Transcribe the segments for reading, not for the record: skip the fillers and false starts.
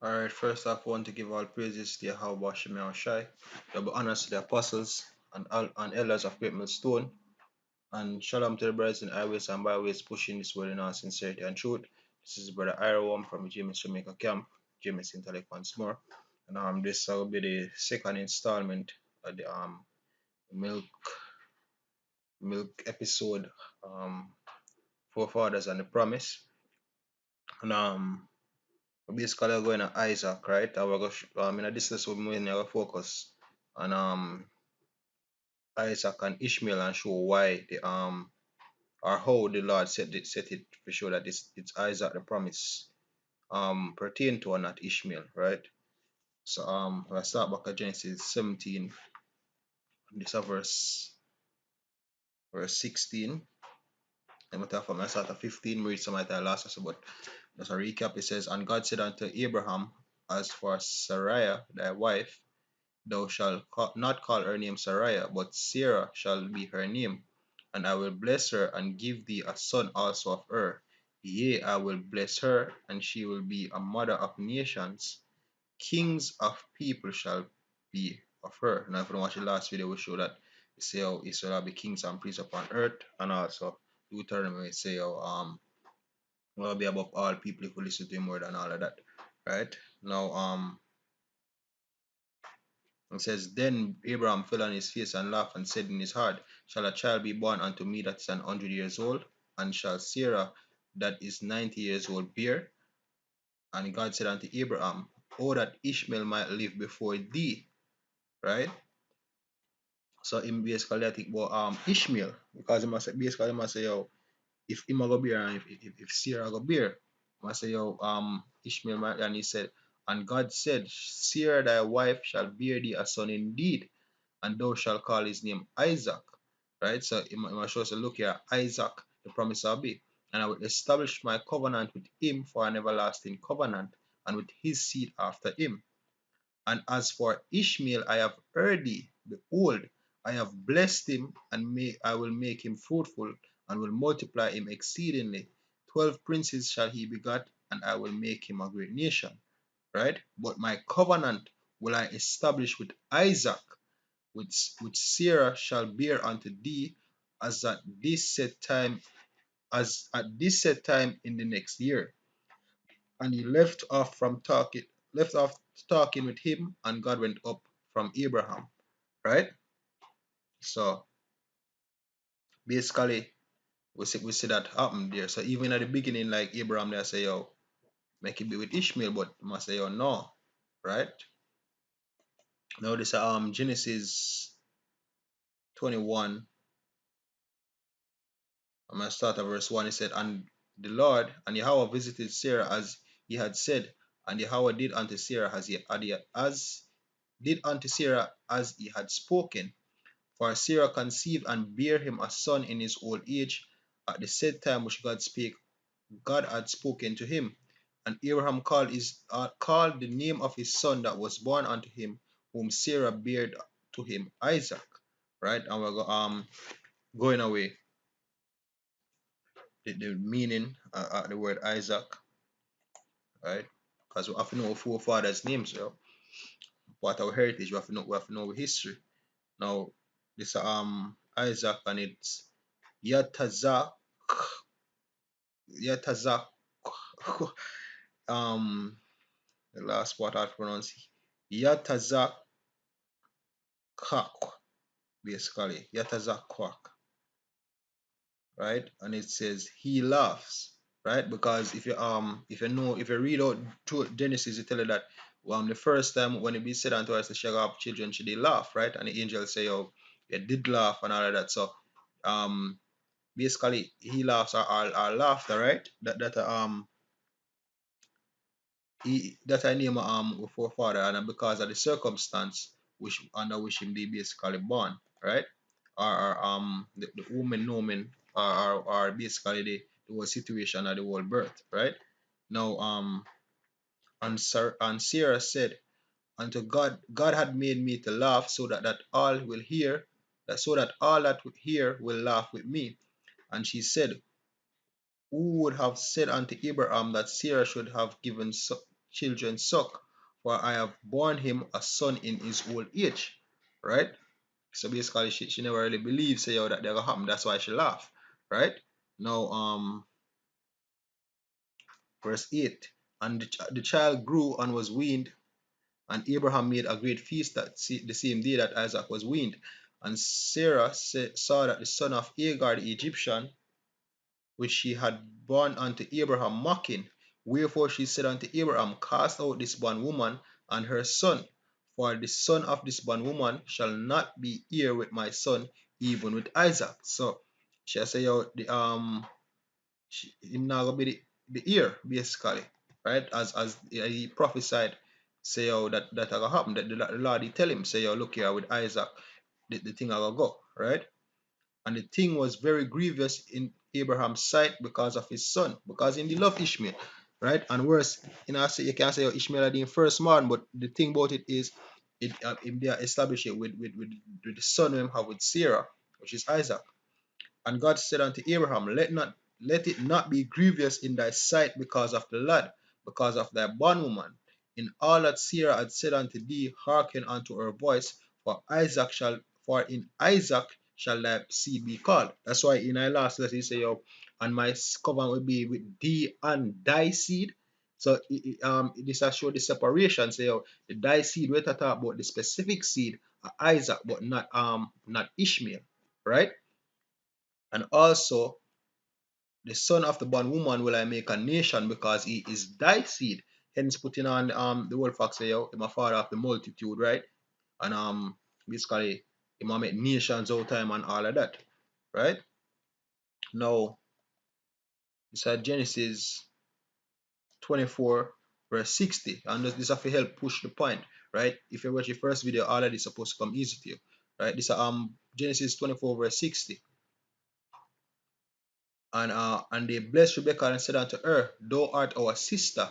Alright, first off, I want to give all praises to Yahweh Shemel Shai, double honors to the apostles and elders of Great Millstone, and shalom to the brothers in highways and byways pushing this word in all sincerity and truth. This is Brother Iroworm from James Jamaica Camp, James Intellect once more. And this will be the second installment of the milk milk episode, um Forefathers and the Promise. And basically we're going to Isaac, right? And we're going in this lesson we're going to focus on Isaac and Ishmael and show why the or how the Lord set it for sure that it's Isaac the promise pertain to and not Ishmael, right? So we'll start back at Genesis 17, this is verse 16. And we talk from I start at 15, read some of the last us, but just a recap. It says, and God said unto Abraham, as for Sarai thy wife, thou shalt not call her name Sarai, but Sarah shall be her name. And I will bless her and give thee a son also of her. Yea, I will bless her, and she will be a mother of nations. Kings of people shall be of her. Now, if you watch the last video, we show that it say how Israel will be kings and priests upon earth, and also Deuteronomy say how will be above all people if we listen to him more than all of that. Right? Now it says, then Abraham fell on his face and laughed and said in his heart, shall a child be born unto me that is 100 years old? And shall Sarah that is 90 years old bear? And God said unto Abraham, oh, that Ishmael might live before thee. Right? So in basically I think about Ishmael, because he must basically he must say, yo, if him go bear and if Sarah go bear, must say, yo, Ishmael might, and he said, and God said, Sarah thy wife shall bear thee a son indeed, and thou shalt call his name Isaac. Right? So it must show us a look here, Isaac, the promise will be. And I will establish my covenant with him for an everlasting covenant, and with his seed after him. And as for Ishmael, I have heard thee. Behold, I have blessed him, and I will make him fruitful, and will multiply him exceedingly. 12 princes shall he begot, and I will make him a great nation. Right? But my covenant will I establish with Isaac, which Sarah shall bear unto thee, as at this set time, in the next year. And he left off talking with him, and God went up from Abraham. Right? So basically we see that happen there. So even at the beginning, like Abraham they say, yo, make it be with Ishmael, but must say, yo, no. Right? Now this Genesis 21. I'm going to start at verse 1. It said, and the Lord and Yahweh visited Sarah as he had said, and Yahweh did unto Sarah as he had spoken. For Sarah conceived and bare him a son in his old age, at the said time which God had spoken to him. And Abraham called the name of his son that was born unto him, whom Sarah bare to him, Isaac. Right? And we're going away the meaning the word Isaac, right? Because we have to know our forefathers' names, so part of our heritage, we have to know our history. Now, this Isaac, and it's Yatazak, Yatazak, um, the last part I pronounce Yatazak, basically Yatazak, right? And it says he laughs, right? Because if you read out to Genesis, it tell you that the first time when it be said unto us to shall have children, she did laugh, right? And the angel say, oh, it did laugh and all of that. So um basically he laughs or laughter, right? That I name forefather, and because of the circumstance which under which him be basically born, right? Or the woman nomen or basically the whole situation of the whole birth, right? Now and Sarah said unto God, God had made me to laugh so that all will hear, that so that all that will hear will laugh with me. And she said, who would have said unto Abraham that Sarah should have given children suck, for I have borne him a son in his old age. Right? So basically she never really believes say that they're gonna happen. That's why she laugh. Right? Now verse 8. And the child grew and was weaned, and Abraham made a great feast the same day that Isaac was weaned. And Sarah saw that the son of Hagar the Egyptian, which she had borne unto Abraham, mocking. Wherefore she said unto Abraham, Cast out this bondwoman and her son, for the son of this bondwoman shall not be heir with my son, even with Isaac. So she say, yo, him not gonna be the heir, basically, right? As he prophesied, say, yo, that gonna happen. That the Lord he tell him, say, yo, look here with Isaac, the thing gonna go, right? And the thing was very grievous in Abraham's sight because of his son, because he loved Ishmael, right? And worse, you can say Ishmael had the first man, but the thing about it is, they establish it with the son we have with Sarah, which is Isaac. And God said unto Abraham, let it not be grievous in thy sight because of the lad, because of thy bondwoman. In all that Sarah had said unto thee, hearken unto her voice, for in Isaac shall thy seed be called. That's why in our last lesson he say, yo, and my covenant will be with thee and thy seed. So this has show the separation. Say, yo, the thy seed, we're talking about the specific seed, Isaac, but not Ishmael, right? And also, the son of the bondwoman will I make a nation, because he is thy seed. Hence, putting on the word fact say, yo, I'm a father of the multitude, right? And basically, he might make nations out time and all of that, right? Now, it's at Genesis 24, verse 60, and this have to help push the point, right? If you watch the first video, all of this is supposed to come easy to you, right? This is Genesis 24, verse 60. And they blessed Rebekah and said unto her, Thou art our sister,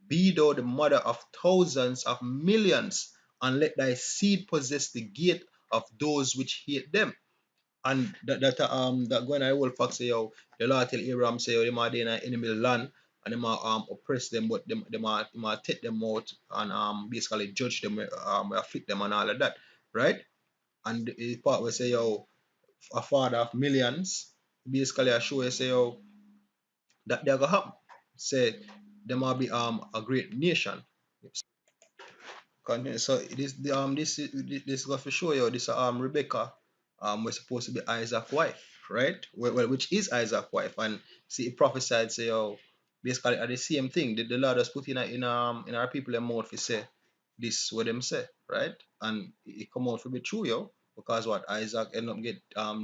be thou the mother of thousands of millions, and let thy seed possess the gate of those which hate them. And that going I will fact say, yo, the Lord tell Abraham say, yo, them are in an enemy land, and them are oppress them, but them are take them out and basically judge them, afflict them and all of that, right? And the part where say, yo, a father of millions, basically I show you say, yo, that they're gonna happen. Say them will be a great nation. Continue. So this goes to show you this Rebecca was supposed to be Isaac's wife, right? Well, which is Isaac's wife, and see it prophesied say, oh, basically at the same thing. The Lord has put in our people a mouth to say this what them say, right? And it come out to be true, yo, because what Isaac end up get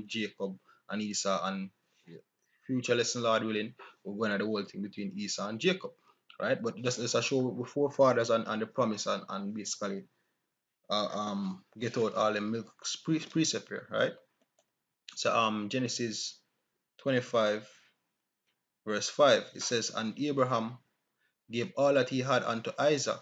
Jacob and Esau, and future lesson Lord willing, we're going to the whole thing between Esau and Jacob, right? But this a show with forefathers and the promise and basically get out all the milk precept here, right? So Genesis 25 verse 5, it says, And Abraham gave all that he had unto Isaac,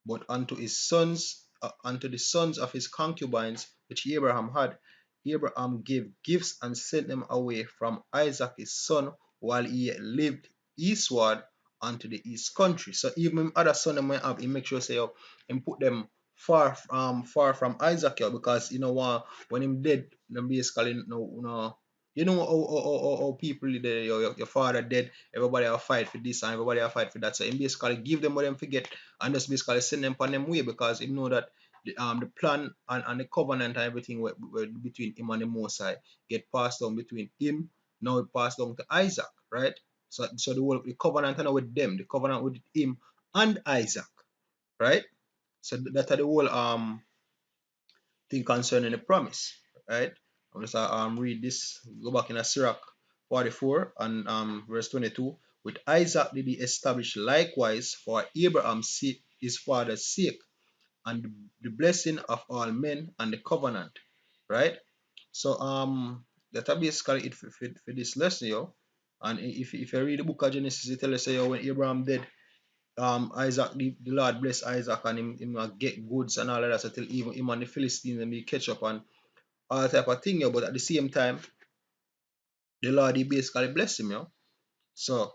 but unto the sons of his concubines which Abraham had, Abraham gave gifts and sent them away from Isaac his son while he yet lived eastward unto the east country. So even other son them might have, he make sure say, oh, and put them far from Isaac, because when him dead, them basically no. You know how people there, your father dead, everybody will fight for this and everybody will fight for that. So him basically give them what them forget and just basically send them on them way, because him know that the plan and the covenant and everything between him and the Most High get passed down between him, now it passed down to Isaac, right? So the covenant now with them, the covenant with him and Isaac, right? So that's the whole thing concerning the promise, right? I'm just read this, go back in a Sirach 44 and verse 22. With Isaac did he establish likewise for Abraham's sake, his father's sake, and the blessing of all men and the covenant, right? So that basically it for this lesson, yo. And if you read the book of Genesis, it tells us, yo, when Abraham did, Isaac, the Lord bless Isaac and him get goods and all of that, so till even him and the Philistines and me catch up and all type of thing, yo. But at the same time, the Lord he basically bless him, yo. So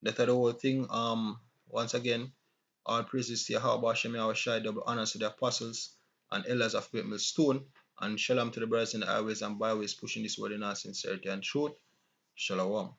that's the whole thing. Once again, All praises to Yahweh Hashem Yahweh Shai, double honors to the apostles and elders of Great Millstone, and shalom to the brothers in the highways and byways pushing this word in all sincerity and truth. Shalom.